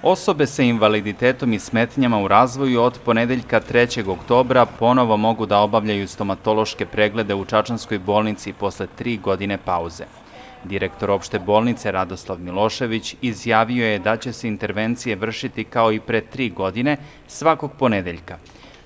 Osobe sa invaliditetom i smetnjama u razvoju od ponedeljka 3. oktobra ponovo mogu da obavljaju stomatološke preglede u Čačanskoj bolnici posle 3 godine pauze. Direktor opšte bolnice Radoslav Milošević izjavio je da će se intervencije vršiti kao i pre 3 godine svakog ponedeljka.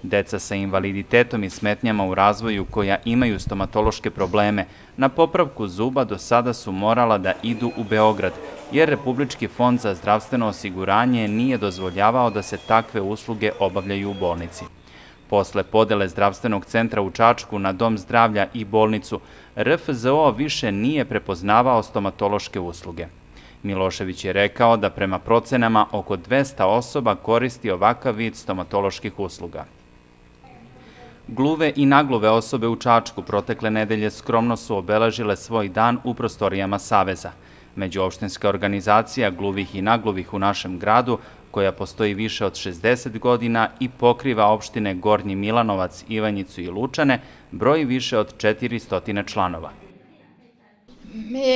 Deca sa invaliditetom i smetnjama u razvoju koja imaju stomatološke probleme na popravku zuba do sada su morala da idu u Beograd, jer Republički fond za zdravstveno osiguranje nije dozvoljavao da se takve usluge obavljaju u bolnici. Posle podele zdravstvenog centra u Čačku na Dom zdravlja i bolnicu, RFZO više nije prepoznavao stomatološke usluge. Milošević je rekao da prema procenama oko 200 osoba koristi ovakav vid stomatoloških usluga. Gluve i nagluve osobe u Čačku protekle nedelje skromno su obeležile svoj dan u prostorijama Saveza. Međuopštinska organizacija gluvih i nagluvih u našem gradu, koja postoji više od 60 godina i pokriva opštine Gornji Milanovac, Ivanjicu i Lučane, broji više od 400 članova. Mi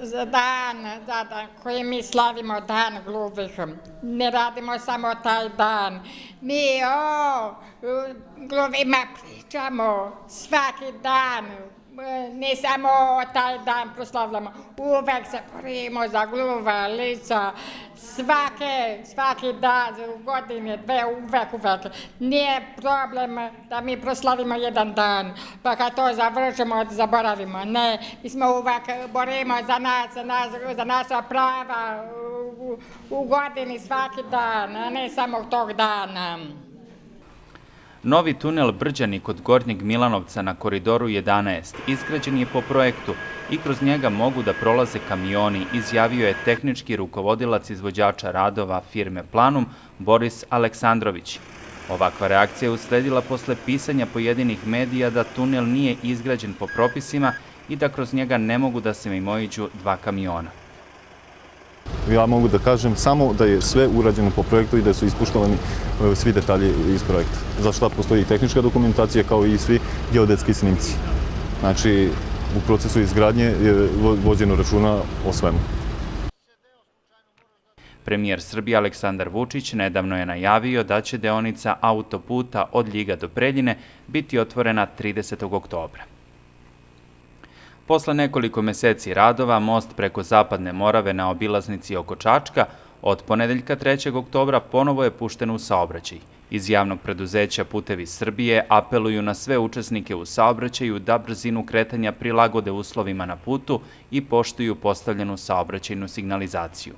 za dan koji mi slavimo dan gluvih, ne radimo samo taj dan. Mi o gluvima pričamo svaki dan, ne samo taj dan proslavljamo. Uvek se borimo za gluva lica, svaki dan, u godini, dve, uvek. Nije problem da mi proslavimo jedan dan, pa kad to završimo, zaboravimo. Ne, mi smo uvek borimo za naša prava u godini svaki dan, a ne samo tog dana. Novi tunel Brđani kod Gornjeg Milanovca na Koridoru 11 izgrađen je po projektu i kroz njega mogu da prolaze kamioni, izjavio je tehnički rukovodilac izvođača radova firme Planum Boris Aleksandrović. Ovakva reakcija je usledila posle pisanja pojedinih medija da tunel nije izgrađen po propisima i da kroz njega ne mogu da se mimoiđu 2 kamiona. Ja mogu da kažem samo da je sve urađeno po projektu i da su ispoštovani svi detalji iz projekta. Za šta postoji tehnička dokumentacija kao i svi geodetski snimci. Znači, u procesu izgradnje je vođeno računa o svemu. Premijer Srbije Aleksandar Vučić nedavno je najavio da će deonica autoputa od Ljiga do Preljine biti otvorena 30. oktobra. Posle nekoliko meseci radova, most preko Zapadne Morave na obilaznici oko Čačka od ponedeljka 3. oktobra ponovo je pušten u saobraćaj. Iz javnog preduzeća Putevi Srbije apeluju na sve učesnike u saobraćaju da brzinu kretanja prilagode uslovima na putu i poštuju postavljenu saobraćajnu signalizaciju.